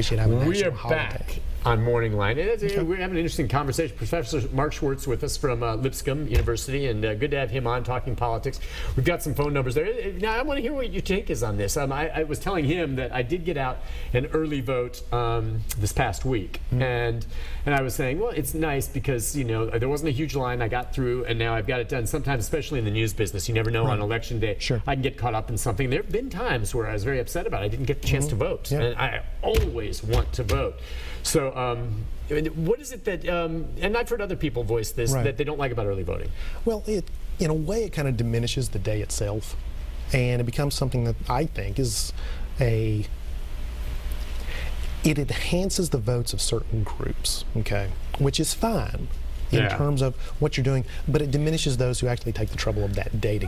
we should have a national We are holiday. back on Morning Line. We're having an interesting conversation. Professor Mark Schwartz with us from Lipscomb University, and good to have him on talking politics. We've got some phone numbers there. Now, I want to hear what your take is on this. I was telling him that I did get out an early vote this past week, and I was saying, well, it's nice because, you know, there wasn't a huge line. I got through, and now I've got it done. Sometimes, especially in the news business, you never know on election day. Sure. I can get caught up in something. There have been times where I was very upset about it. I didn't get the chance to vote, and I always want to vote. So what is it that, and I've heard other people voice this, that they don't like about early voting? Well, in a way, it kind of diminishes the day itself, and it becomes something that I think is it enhances the votes of certain groups, okay, which is fine in terms of what you're doing, but it diminishes those who actually take the trouble of that day to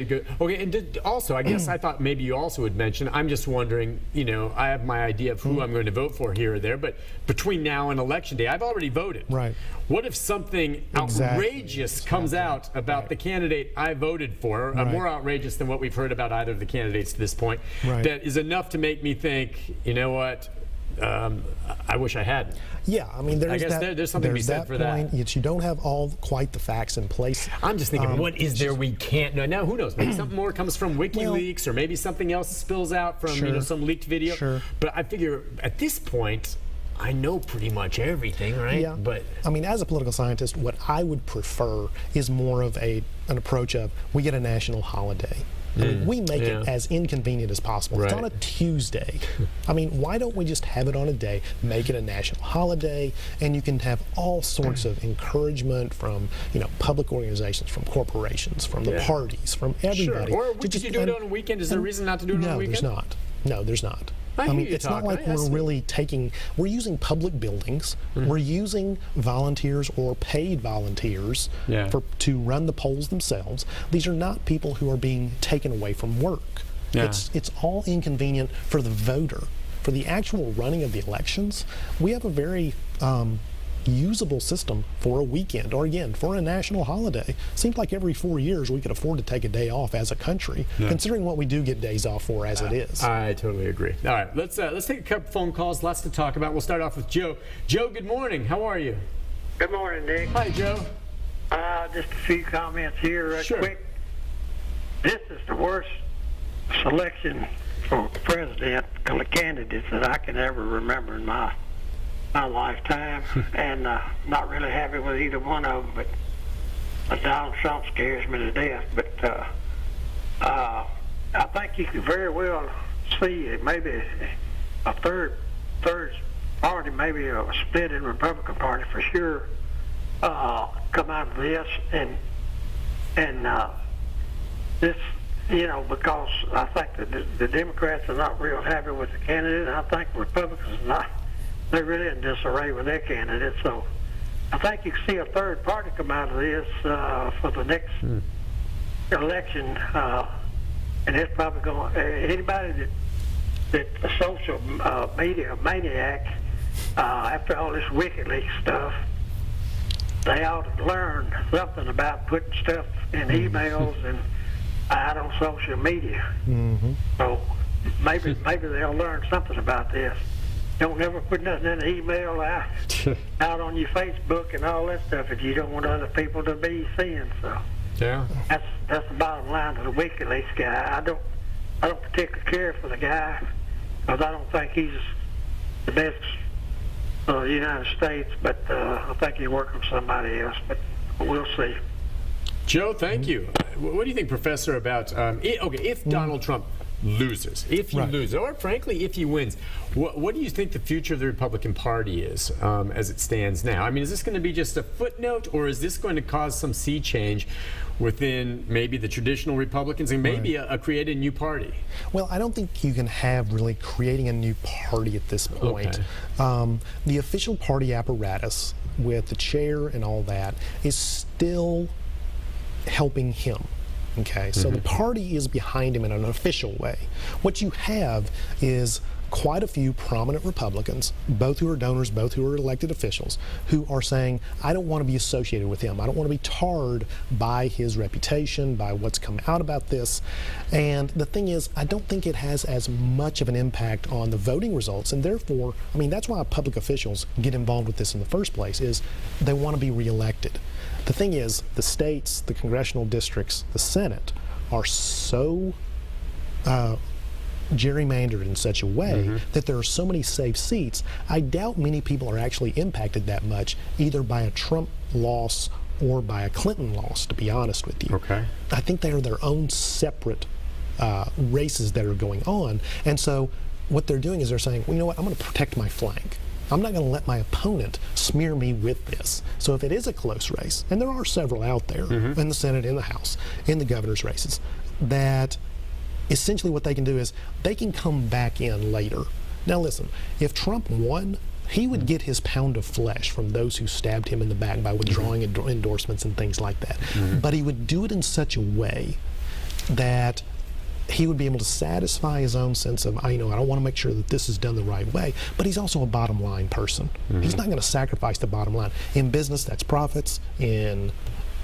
go. Okay, and also, I guess I thought maybe you also would mention, I'm just wondering, you know, I have my idea of who I'm going to vote for here or there, but between now and election day, I've already voted. Right. What if something outrageous comes out about the candidate I voted for, more outrageous than what we've heard about either of the candidates to this point, that is enough to make me think, you know what, I wish I hadn't. Yeah, I mean, there's something to be said for that. Yet you don't have quite the facts in place. I'm just thinking, what is there we can't know? Now, who knows? Maybe something more comes from WikiLeaks, or maybe something else spills out from you know, some leaked video. Sure. But I figure at this point, I know pretty much everything, right? Yeah. But I mean, as a political scientist, what I would prefer is more of an approach of we get a national holiday. I mean, we make it as inconvenient as possible. It's on a Tuesday. I mean, why don't we just have it on a day, make it a national holiday, and you can have all sorts of encouragement from, you know, public organizations, from corporations, from the parties, from everybody. Sure. Or could you do it on a weekend? Is there a reason not to do it on a weekend? No, there's not. No, there's not. I mean, it's not like we're really we're using public buildings, we're using volunteers or paid volunteers to run the polls themselves. These are not people who are being taken away from work. It's all inconvenient for the voter. For the actual running of the elections, we have a very usable system for a weekend, or again, for a national holiday. Seems like every 4 years we could afford to take a day off as a country, considering what we do get days off for as it is. I totally agree. All right, let's take a couple phone calls. Lots to talk about. We'll start off with Joe. Joe, good morning. How are you? Good morning, Nick. Hi, Joe. Just a few comments here, quick. This is the worst selection for president candidates that I can ever remember in my lifetime, and not really happy with either one of them, but Donald Trump scares me to death. But I think you could very well see maybe a third party, maybe a split in Republican Party for sure, come out of this, and this, you know, because I think that the Democrats are not real happy with the candidate, and I think Republicans are not. They're really in disarray with their candidate, so I think you can see a third party come out of this for the next election, and it's probably going. Anybody that a social media maniac, after all this WikiLeaks stuff, they ought to learn something about putting stuff in emails and out on social media. So maybe they'll learn something about this. Don't ever put nothing in an email out on your Facebook and all that stuff if you don't want other people to be seeing. So that's the bottom line of the WikiLeaks guy. I don't particularly care for the guy because I don't think he's the best for the United States, but I think he's working for somebody else. But we'll see. Joe, thank you. What do you think, Professor, about if Donald Trump loses, if he loses, or frankly, if he wins, what do you think the future of the Republican Party is as it stands now? I mean, is this going to be just a footnote, or is this going to cause some sea change within maybe the traditional Republicans and maybe create a new party? Well, I don't think you can have really creating a new party at this point. The official party apparatus with the chair and all that is still helping him. Okay, so the party is behind him in an official way. What you have is quite a few prominent Republicans, both who are donors, both who are elected officials, who are saying, I don't want to be associated with him. I don't want to be tarred by his reputation, by what's come out about this. And the thing is, I don't think it has as much of an impact on the voting results. And therefore, I mean, that's why public officials get involved with this in the first place, is they want to be reelected. The thing is, the states, the congressional districts, the Senate are so gerrymandered in such a way that there are so many safe seats. I doubt many people are actually impacted that much, either by a Trump loss or by a Clinton loss, to be honest with you. Okay. I think they are their own separate races that are going on. And so what they're doing is they're saying, well, you know what, I'm going to protect my flank. I'm not going to let my opponent smear me with this. So if it is a close race, and there are several out there in the Senate, in the House, in the governor's races, that essentially what they can do is they can come back in later. Now listen, if Trump won, he would get his pound of flesh from those who stabbed him in the back by withdrawing endorsements and things like that. But he would do it in such a way that he would be able to satisfy his own sense of, I don't want to make sure that this is done the right way, but he's also a bottom line person. He's not going to sacrifice the bottom line. In business, that's profits. In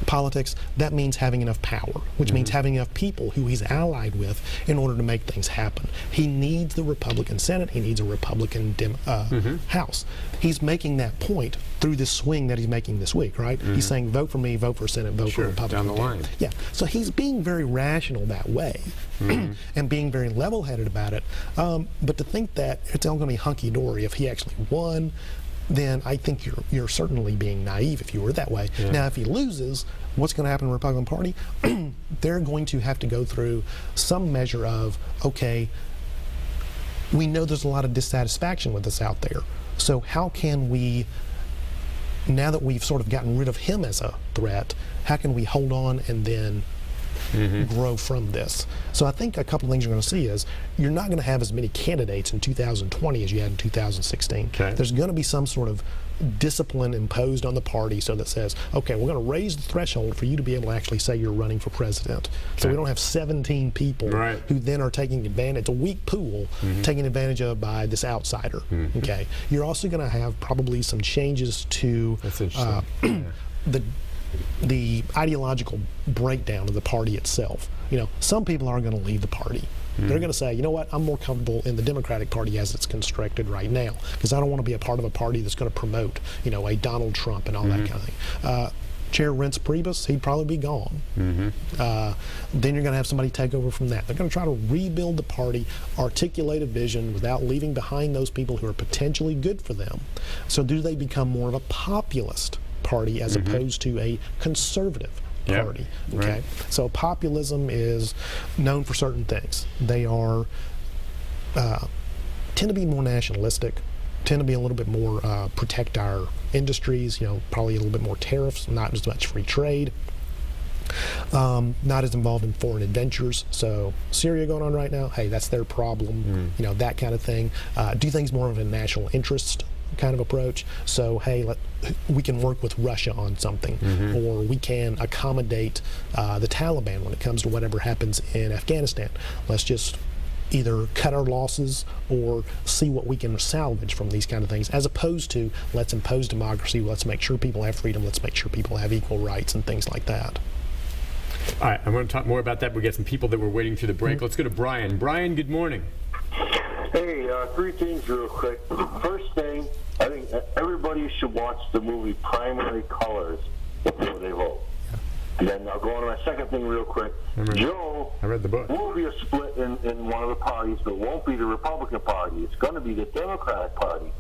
politics, that means having enough power, which means having enough people who he's allied with in order to make things happen. He needs the Republican Senate. He needs a Republican House. He's making that point through this swing that he's making this week, right? He's saying, vote for me, vote for Senate, vote for Republican. Down the line. Yeah. So he's being very rational that way and being very level-headed about it. But to think that it's all going to be hunky-dory if he actually won, then I think you're certainly being naive if you were that way. Yeah. Now, if he loses, what's going to happen in the Republican Party? They're going to have to go through some measure of, okay, we know there's a lot of dissatisfaction with us out there. So how can we, now that we've sort of gotten rid of him as a threat, how can we hold on and then grow from this? So I think a couple of things you're going to see is you're not going to have as many candidates in 2020 as you had in 2016. Okay. There's going to be some sort of discipline imposed on the party so that says, okay, we're going to raise the threshold for you to be able to actually say you're running for president. Okay. So we don't have 17 people who then are taking advantage, it's a weak pool, taken advantage of by this outsider. Okay. You're also going to have probably some changes to the ideological breakdown of the party itself. Some people are going to leave the party. They're going to say, you know what, I'm more comfortable in the Democratic Party as it's constructed right now, because I don't want to be a part of a party that's going to promote, a Donald Trump and all that kind of thing. Chair Reince Priebus, he'd probably be gone. Then you're going to have somebody take over from that. They're going to try to rebuild the party, articulate a vision without leaving behind those people who are potentially good for them. So do they become more of a populist party as opposed to a conservative party? Okay, right. So populism is known for certain things. They are tend to be more nationalistic, tend to be a little bit more protect our industries. Probably a little bit more tariffs, not as much free trade. Not as involved in foreign adventures. So Syria going on right now, hey, that's their problem. That kind of thing. Do things more of a national interest kind of approach. So hey, we can work with Russia on something, or we can accommodate the Taliban when it comes to whatever happens in Afghanistan. Let's just either cut our losses or see what we can salvage from these kind of things, as opposed to let's impose democracy, let's make sure people have freedom, let's make sure people have equal rights and things like that. All right, I want to talk more about that. We got some people that were waiting through the break. Let's go to Brian. Brian, good morning. Hey, three things real quick. First thing, I think everybody should watch the movie Primary Colors before they vote. And then I'll go on to my second thing real quick. Joe, I read the book. Will be a split in one of the parties, but it won't be the Republican Party. It's going to be the Democratic Party,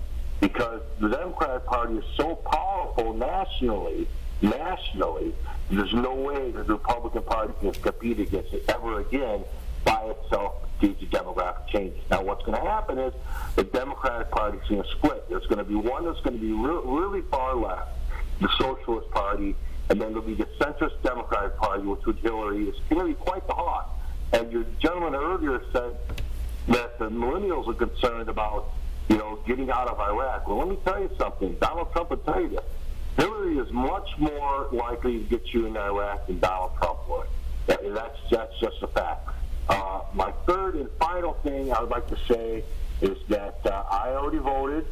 because the Democratic Party is so powerful nationally, there's no way that the Republican Party can compete against it ever again by itself due to demographic changes. Now, what's going to happen is the Democratic Party is going to split. There's going to be one that's going to be really far left, the Socialist Party, and then there'll be the centrist Democratic Party, which with Hillary is going to be quite the hawk. And your gentleman earlier said that the millennials are concerned about, getting out of Iraq. Well, let me tell you something. Donald Trump will tell you this. Hillary is much more likely to get you in Iraq than Donald Trump would. That's just a fact. My third and final thing I would like to say is that I already voted,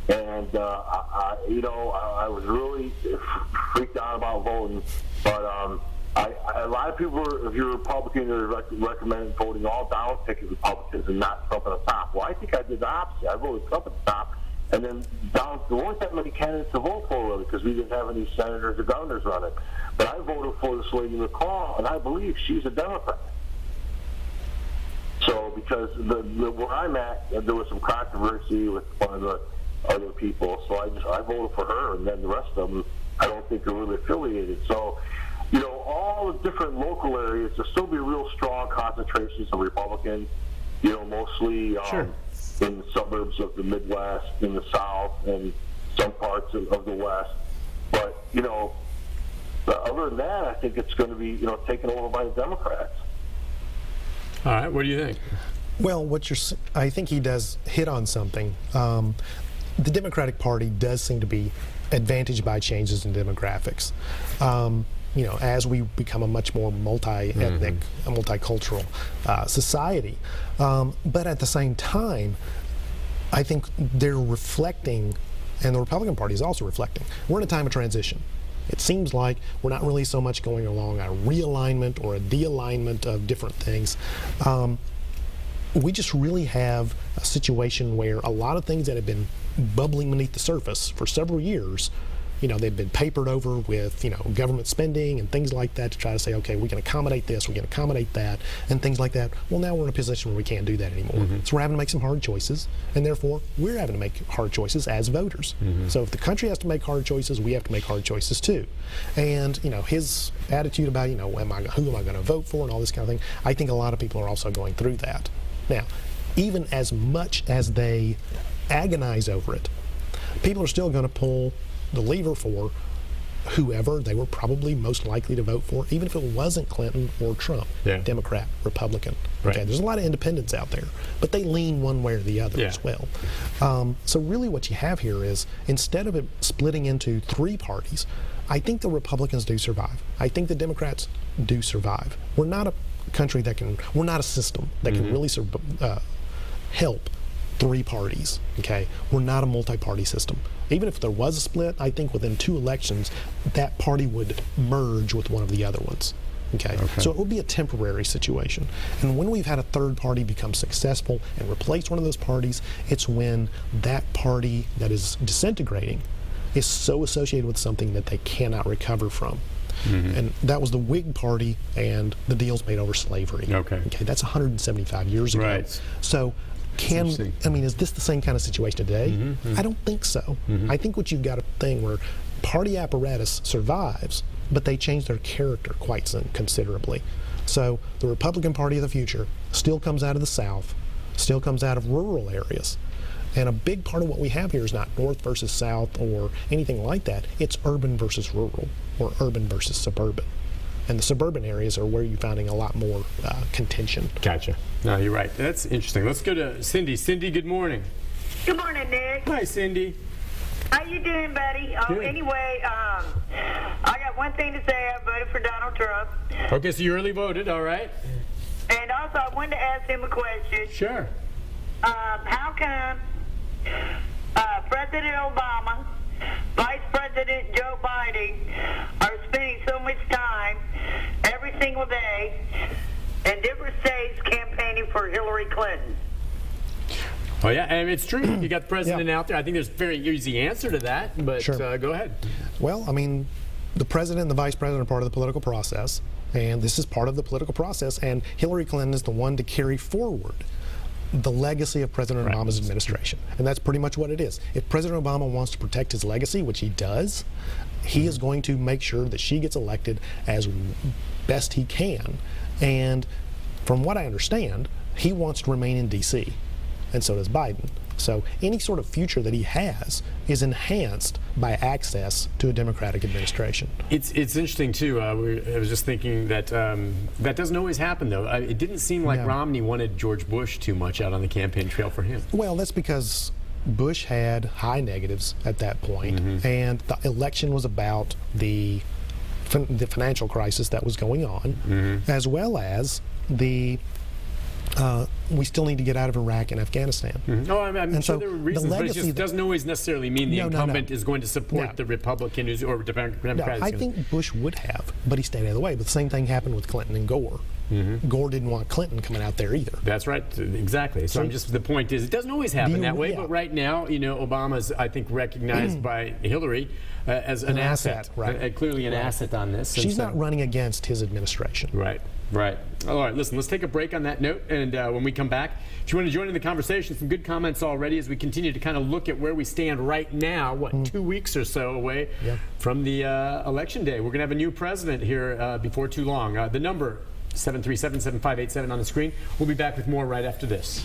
and I was really freaked out about voting, but a lot of people, if you're a Republican, recommend voting all down ticket Republicans and not Trump at the top. Well, I think I did the opposite. I voted Trump at the top, and then down, there weren't that many candidates to vote for really because we didn't have any senators or governors running. But I voted for this lady McCall, and I believe she's a Democrat. So because where I'm at, there was some controversy with one of the other people, so I voted for her, and then the rest of them I don't think are really affiliated. So, all the different local areas, there'll still be real strong concentrations of Republicans, mostly in the suburbs of the Midwest, in the South, and some parts of the West. But, other than that, I think it's going to be, taken over by the Democrats. All right, what do you think? Well, I think he does hit on something. The Democratic Party does seem to be advantaged by changes in demographics. As we become a much more multi-ethnic, multicultural society. But at the same time, I think they're reflecting, and the Republican Party is also reflecting, we're in a time of transition. It seems like we're not really so much going along a realignment or a de-alignment of different things. We just really have a situation where a lot of things that have been bubbling beneath the surface for several years, they've been papered over with, government spending and things like that to try to say, okay, we can accommodate this, we can accommodate that, and things like that. Well, now we're in a position where we can't do that anymore. So we're having to make some hard choices, and therefore we're having to make hard choices as voters. So if the country has to make hard choices, we have to make hard choices too. And, his attitude about, who am I going to vote for and all this kind of thing, I think a lot of people are also going through that. Now, even as much as they agonize over it, people are still going to pull the lever for whoever they were probably most likely to vote for, even if it wasn't Clinton or Trump, Democrat, Republican. Right. Okay, there's a lot of independents out there, but they lean one way or the other as well. So really what you have here is, instead of it splitting into three parties, I think the Republicans do survive. I think the Democrats do survive. We're not a country we're not a system that can really help three parties, okay? We're not a multi-party system. Even if there was a split, I think within 2 elections, that party would merge with one of the other ones, okay? So it would be a temporary situation. And when we've had a third party become successful and replace one of those parties, it's when that party that is disintegrating is so associated with something that they cannot recover from. And that was the Whig Party and the deals made over slavery. Okay, that's 175 years ago. Right. So is this the same kind of situation today? I don't think so. I think what you've got a thing where party apparatus survives, but they change their character quite considerably. So the Republican Party of the future still comes out of the South, still comes out of rural areas. And a big part of what we have here is not North versus South or anything like that. It's urban versus rural, or urban versus suburban. And the suburban areas are where you're finding a lot more contention. Gotcha. No, you're right. That's interesting. Let's go to Cindy. Cindy, good morning. Good morning, Nick. Hi, Cindy. How you doing, buddy? Anyway, I got one thing to say. I voted for Donald Trump. Okay, so you early voted, all right. And also, I wanted to ask him a question. Sure. How come President Obama, Vice President Joe Biden are spending so much time every single day in different states campaigning for Hillary Clinton? Oh, yeah, and it's true. You got the president out there. I think there's a very easy answer to that, but go ahead. Well, the president and the vice president are part of the political process, and this is part of the political process, and Hillary Clinton is the one to carry forward the legacy of President Obama's administration. And that's pretty much what it is. If President Obama wants to protect his legacy, which he does, he is going to make sure that she gets elected as best he can. And from what I understand, he wants to remain in D.C., and so does Biden. So any sort of future that he has is enhanced by access to a Democratic administration. It's interesting, too. I was just thinking that that doesn't always happen, though. It didn't seem like Romney wanted George Bush too much out on the campaign trail for him. Well, that's because Bush had high negatives at that point, and the election was about the financial crisis that was going on, as well as the we still need to get out of Iraq and Afghanistan. Oh, I'm sure so there were reasons, but it just doesn't always necessarily mean the incumbent is going to support the Republican or Democrat. No, I think Bush would have, but he stayed out of the way. But the same thing happened with Clinton and Gore. Gore didn't want Clinton coming out there either. That's right, exactly. So the point is, it doesn't always happen that way, but right now, Obama's, I think, recognized by Hillary as an asset, right? Clearly an asset on this. She's not running against his administration. Right. Right. All right, listen, let's take a break on that note, and when we come back, if you want to join in the conversation, some good comments already as we continue to kind of look at where we stand right now, 2 weeks or so away from the election day. We're going to have a new president here before too long. The number, 737-7587 on the screen. We'll be back with more right after this.